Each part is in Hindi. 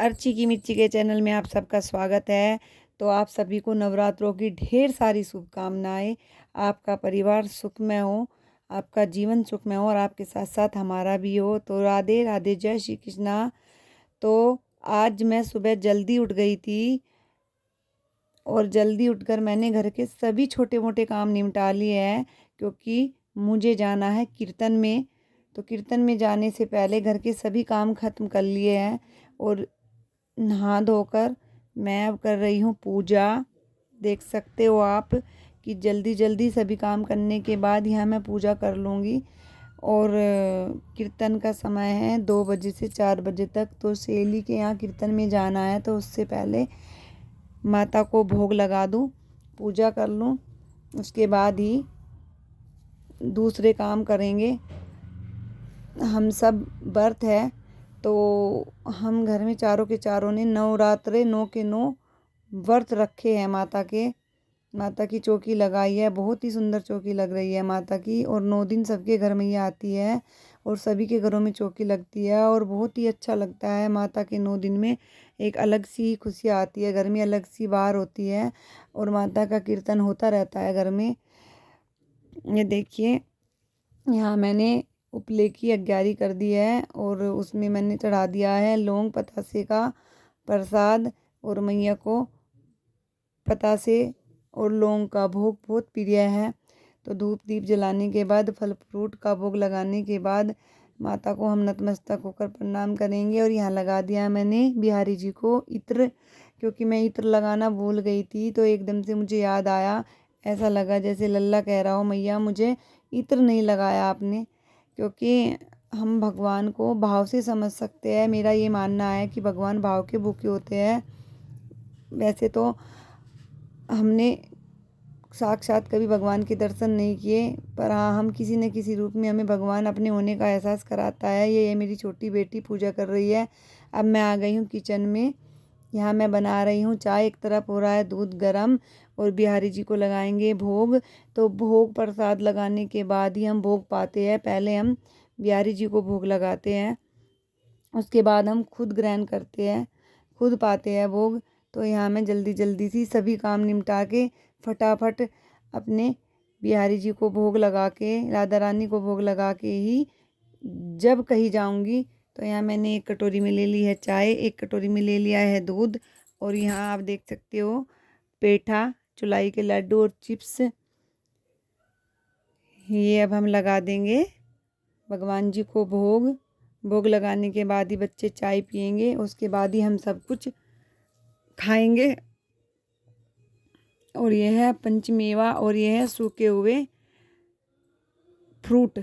अर्ची की मिर्ची के चैनल में आप सबका स्वागत है। तो आप सभी को नवरात्रों की ढेर सारी शुभकामनाएं। आपका परिवार सुखमय हो, आपका जीवन सुखमय हो और आपके साथ साथ हमारा भी हो। तो राधे राधे, जय श्री कृष्णा। तो आज मैं सुबह जल्दी उठ गई थी और जल्दी उठकर मैंने घर के सभी छोटे मोटे काम निपटा लिए हैं, क्योंकि मुझे जाना है कीर्तन में। तो कीर्तन में जाने से पहले घर के सभी काम खत्म कर लिए हैं और नहा धोकर मैं अब कर रही हूँ पूजा। देख सकते हो आप कि जल्दी जल्दी सभी काम करने के बाद यहाँ मैं पूजा कर लूँगी। और कीर्तन का समय है 2 बजे से 4 बजे तक। तो सहेली के यहाँ कीर्तन में जाना है, तो उससे पहले माता को भोग लगा दूँ, पूजा कर लूँ, उसके बाद ही दूसरे काम करेंगे। हम सब व्रत है, तो हम घर में चारों के चारों ने नवरात्रे 9 के 9 व्रत रखे हैं माता के। माता की चौकी लगाई है, बहुत ही सुंदर चौकी लग रही है माता की। और 9 दिन सबके घर में ये आती है और सभी के घरों में चौकी लगती है और बहुत ही अच्छा लगता है। माता के 9 दिन में एक अलग सी खुशी आती है, घर में अलग सी बाहर होती है और माता का कीर्तन होता रहता है घर में। ये देखिए, यहाँ मैंने उपले की अग्यारी कर दी है और उसमें मैंने चढ़ा दिया है लौंग पतासे का प्रसाद। और मैया को पतासे और लौंग का भोग बहुत प्रिय है। तो धूप दीप जलाने के बाद, फल फ्रूट का भोग लगाने के बाद माता को हम नतमस्तक होकर प्रणाम करेंगे। और यहाँ लगा दिया मैंने बिहारी जी को इत्र, क्योंकि मैं इत्र लगाना भूल गई थी। तो एकदम से मुझे याद आया, ऐसा लगा जैसे लल्ला कह रहा हो, मैया मुझे इत्र नहीं लगाया आपने। क्योंकि हम भगवान को भाव से समझ सकते हैं। मेरा ये मानना है कि भगवान भाव के भूखे होते हैं। वैसे तो हमने साक्षात कभी भगवान के दर्शन नहीं किए, पर हाँ, हम किसी न किसी रूप में हमें भगवान अपने होने का एहसास कराता है। ये मेरी छोटी बेटी पूजा कर रही है। अब मैं आ गई हूँ किचन में। यहाँ मैं बना रही हूँ चाय। एक तरफ हो रहा है दूध गरम और बिहारी जी को लगाएंगे भोग। तो भोग प्रसाद लगाने के बाद ही हम भोग पाते हैं। पहले हम बिहारी जी को भोग लगाते हैं, उसके बाद हम खुद ग्रहण करते हैं, खुद पाते हैं भोग। तो यहाँ मैं जल्दी जल्दी सी सभी काम निपटा के फटाफट अपने बिहारी जी को भोग लगा के, राधा रानी को भोग लगा के ही जब कहीं जाऊंगी। तो यहाँ मैंने एक कटोरी में ले ली है चाय, एक कटोरी में ले लिया है दूध और यहाँ आप देख सकते हो पेठा, चुलाई के लड्डू और चिप्स। ये अब हम लगा देंगे भगवान जी को भोग। भोग लगाने के बाद ही बच्चे चाय पियेंगे, उसके बाद ही हम सब कुछ खाएंगे। और यह है पंचमेवा और यह है सूखे हुए फ्रूट।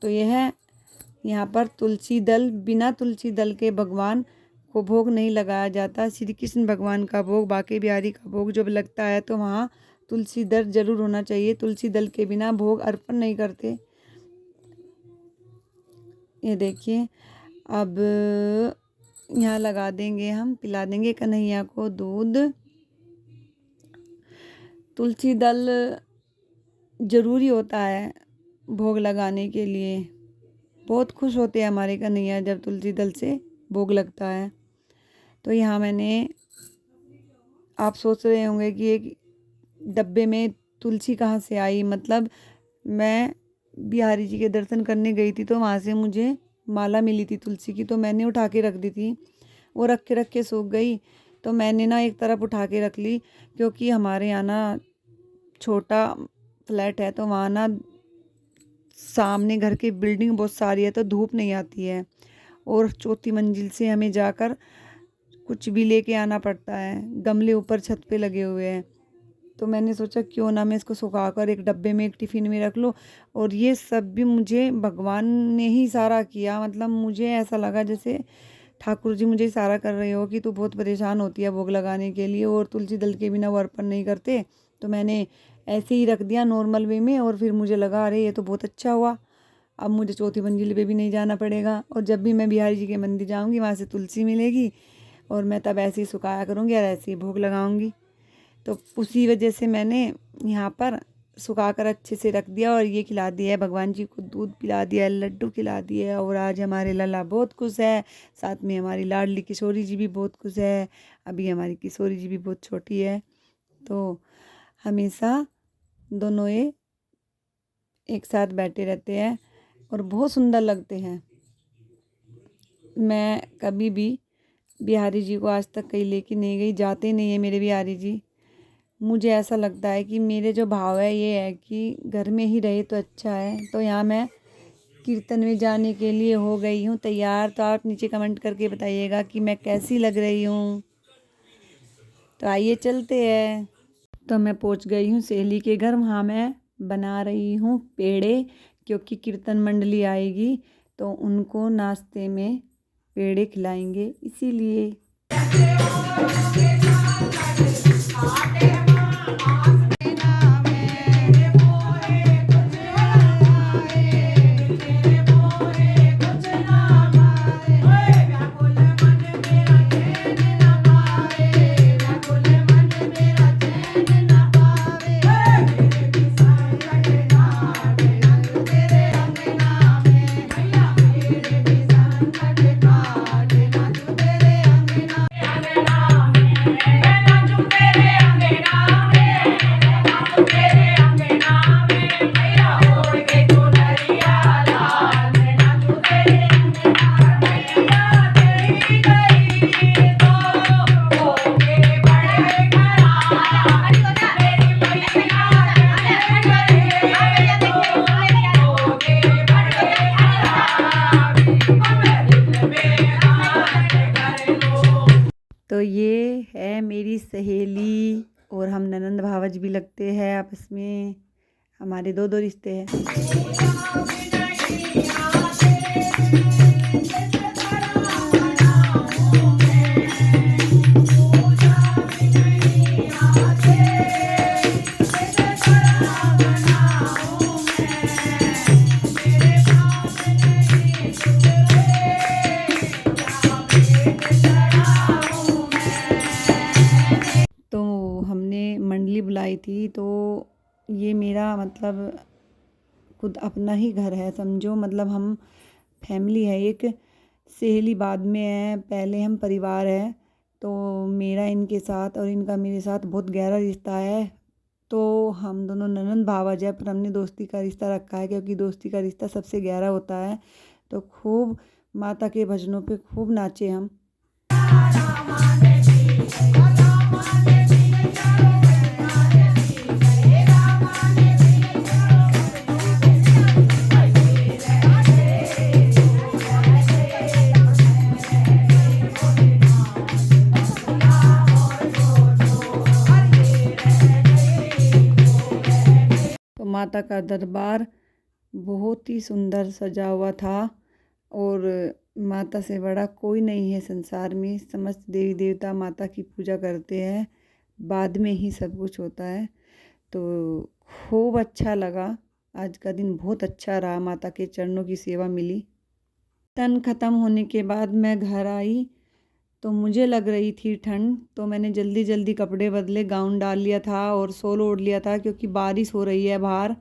तो यह है यहाँ पर तुलसी दल। बिना तुलसी दल के भगवान को भोग नहीं लगाया जाता। श्री कृष्ण भगवान का भोग, बाके बिहारी का भोग जब लगता है तो वहाँ तुलसी दल जरूर होना चाहिए। तुलसी दल के बिना भोग अर्पण नहीं करते। ये देखिए, अब यहाँ लगा देंगे, हम पिला देंगे कन्हैया को दूध। तुलसी दल जरूरी होता है भोग लगाने के लिए। बहुत खुश होते हैं हमारे कन्हैया जब तुलसी दल से भोग लगता है। तो यहाँ मैंने, आप सोच रहे होंगे कि एक डब्बे में तुलसी कहाँ से आई। मतलब मैं बिहारी जी के दर्शन करने गई थी, तो वहाँ से मुझे माला मिली थी तुलसी की, तो मैंने उठा के रख दी थी। वो रख के सूख गई, तो मैंने ना एक तरफ उठा के रख ली। क्योंकि हमारे यहाँ ना छोटा फ्लैट है, तो वहाँ ना सामने घर की बिल्डिंग बहुत सारी है, तो धूप नहीं आती है और चौथी मंजिल से हमें जाकर कुछ भी लेके आना पड़ता है। गमले ऊपर छत पे लगे हुए हैं, तो मैंने सोचा क्यों ना मैं इसको सुखाकर एक डब्बे में, एक टिफ़िन में रख लूँ। और ये सब भी मुझे भगवान ने ही इशारा किया। मतलब मुझे ऐसा लगा जैसे ठाकुर जी मुझे इशारा कर रहे हो कि तू बहुत परेशान होती है भोग लगाने के लिए और तुलसी दल के बिना वो अर्पण नहीं करते। तो मैंने ऐसे ही रख दिया नॉर्मल वे में, और फिर मुझे लगा अरे ये तो बहुत अच्छा हुआ, अब मुझे चौथी मंजिल पे भी नहीं जाना पड़ेगा। और जब भी मैं बिहारी जी के मंदिर जाऊंगी वहाँ से तुलसी मिलेगी और मैं तब ऐसे ही सुखाया करूँगी और ऐसे ही भोग लगाऊंगी। तो उसी वजह से मैंने यहाँ पर सुखाकर अच्छे से रख दिया और ये खिला दिया है, भगवान जी को दूध पिला दिया है, लड्डू खिला दिए है। और आज हमारे लल्ला बहुत खुश है, साथ में हमारी लाडली किशोरी जी भी बहुत खुश है। अभी हमारी किशोरी जी भी बहुत छोटी है, तो हमेशा दोनों ये एक साथ बैठे रहते हैं और बहुत सुंदर लगते हैं। मैं कभी भी बिहारी जी को आज तक कहीं लेके नहीं गई, जाते नहीं है मेरे बिहारी जी। मुझे ऐसा लगता है कि मेरे जो भाव है ये है कि घर में ही रहे तो अच्छा है। तो यहाँ मैं कीर्तन में जाने के लिए हो गई हूँ तैयार। तो आप नीचे कमेंट करके बताइएगा कि मैं कैसी लग रही हूँ। तो आइए चलते हैं। तो मैं पहुँच गई हूँ सहेली के घर, वहाँ मैं बना रही हूँ पेड़े, क्योंकि कीर्तन मंडली आएगी तो उनको नाश्ते में पेड़े खिलाएंगे इसीलिए। तो ये है मेरी सहेली और हम ननंद भावज भी लगते हैं आपस में, हमारे दो दो रिश्ते हैं। तो हमने मंडली बुलाई थी, तो ये मेरा मतलब खुद अपना ही घर है समझो। मतलब हम फैमिली है एक, सहेली बाद में है, पहले हम परिवार है। तो मेरा इनके साथ और इनका मेरे साथ बहुत गहरा रिश्ता है। तो हम दोनों ननंद भावज है, पर हमने दोस्ती का रिश्ता रखा है, क्योंकि दोस्ती का रिश्ता सबसे गहरा होता है। तो खूब माता के भजनों पे खूब नाचे हम। तो माता का दरबार बहुत ही सुंदर सजा हुआ था, और माता से बड़ा कोई नहीं है संसार में। समस्त देवी देवता माता की पूजा करते हैं, बाद में ही सब कुछ होता है। तो खूब अच्छा लगा, आज का दिन बहुत अच्छा रहा, माता के चरणों की सेवा मिली। तन ख़त्म होने के बाद मैं घर आई तो मुझे लग रही थी ठंड, तो मैंने जल्दी जल्दी कपड़े बदले, गाउन डाल लिया था और शॉल ओढ़ लिया था, क्योंकि बारिश हो रही है बाहर।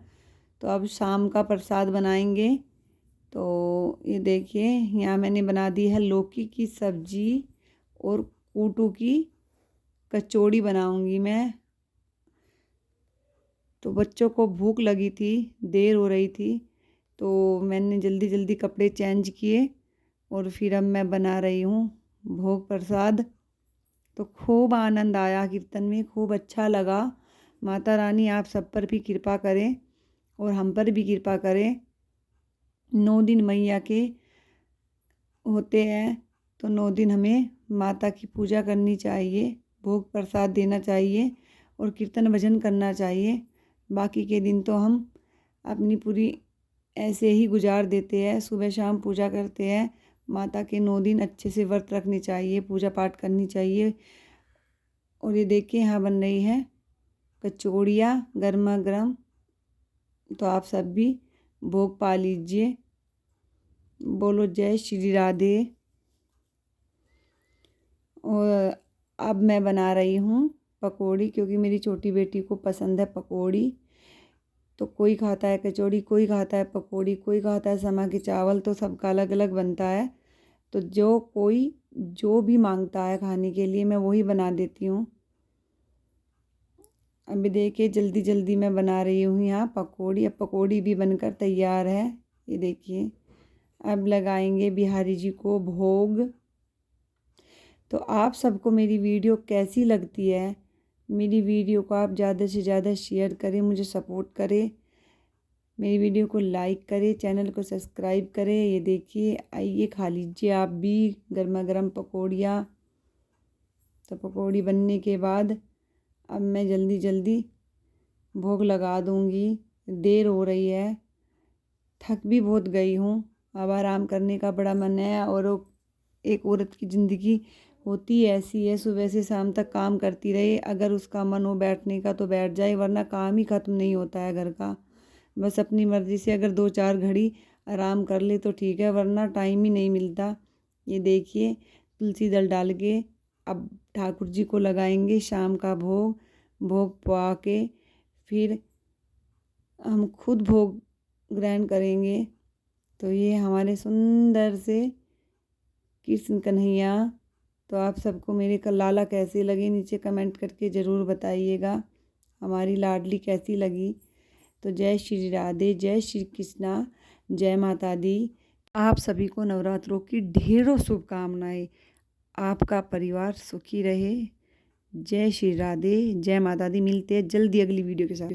तो अब शाम का प्रसाद बनाएंगे। तो ये देखिए, यहाँ मैंने बना दी है लौकी की सब्जी और कूटू की कचौड़ी बनाऊंगी मैं। तो बच्चों को भूख लगी थी, देर हो रही थी, तो मैंने जल्दी जल्दी कपड़े चेंज किए और फिर अब मैं बना रही हूँ भोग प्रसाद। तो खूब आनंद आया कीर्तन में, खूब अच्छा लगा। माता रानी आप सब पर भी कृपा करें और हम पर भी कृपा करें। 9 दिन मैया के होते हैं, तो 9 दिन हमें माता की पूजा करनी चाहिए, भोग प्रसाद देना चाहिए और कीर्तन भजन करना चाहिए। बाकी के दिन तो हम अपनी पूरी ऐसे ही गुजार देते हैं, सुबह शाम पूजा करते हैं। माता के 9 दिन अच्छे से व्रत रखने चाहिए, पूजा पाठ करनी चाहिए। और ये देखिए यहाँ बन रही है कचौड़ियाँ गर्मा गर्म, तो आप सब भी भोग पा लीजिए। बोलो जय श्री राधे। और अब मैं बना रही हूँ पकौड़ी, क्योंकि मेरी छोटी बेटी को पसंद है पकौड़ी। तो कोई खाता है कचौड़ी, कोई खाता है पकौड़ी, कोई खाता है समा के चावल, तो सबका अलग अलग बनता है। तो जो भी मांगता है खाने के लिए मैं वही बना देती हूँ। अभी देखिए जल्दी जल्दी मैं बना रही हूँ यहाँ पकौड़ी। अब पकौड़ी भी बनकर तैयार है, ये देखिए। अब लगाएंगे बिहारी जी को भोग। तो आप सबको मेरी वीडियो कैसी लगती है? मेरी वीडियो को आप ज़्यादा से ज़्यादा शेयर करें, मुझे सपोर्ट करें, मेरी वीडियो को लाइक करें, चैनल को सब्सक्राइब करें। ये देखिए, आइए खा लीजिए आप भी गर्मा गर्म पकौड़ियाँ। तो पकौड़ी बनने के बाद अब मैं जल्दी जल्दी भोग लगा दूँगी। देर हो रही है, थक भी बहुत गई हूँ, अब आराम करने का बड़ा मन है। और एक औरत की ज़िंदगी होती ऐसी है, सुबह से शाम तक काम करती रहे। अगर उसका मन हो बैठने का तो बैठ जाए, वरना काम ही ख़त्म नहीं होता है घर का। बस अपनी मर्ज़ी से अगर 2-4 घड़ी आराम कर ले तो ठीक है, वरना टाइम ही नहीं मिलता। ये देखिए तुलसी दल डाल के अब ठाकुर जी को लगाएंगे शाम का भोग। भोग पवा के फिर हम खुद भोग ग्रहण करेंगे। तो ये हमारे सुंदर से कृष्ण कन्हैया। तो आप सबको मेरे लाला कैसे लगे नीचे कमेंट करके ज़रूर बताइएगा, हमारी लाडली कैसी लगी। तो जय श्री राधे, जय श्री कृष्णा, जय माता दी। आप सभी को नवरात्रों की ढेरों शुभकामनाएं। आपका परिवार सुखी रहे। जय श्री राधे, जय माता दी। मिलते हैं जल्दी अगली वीडियो के साथ।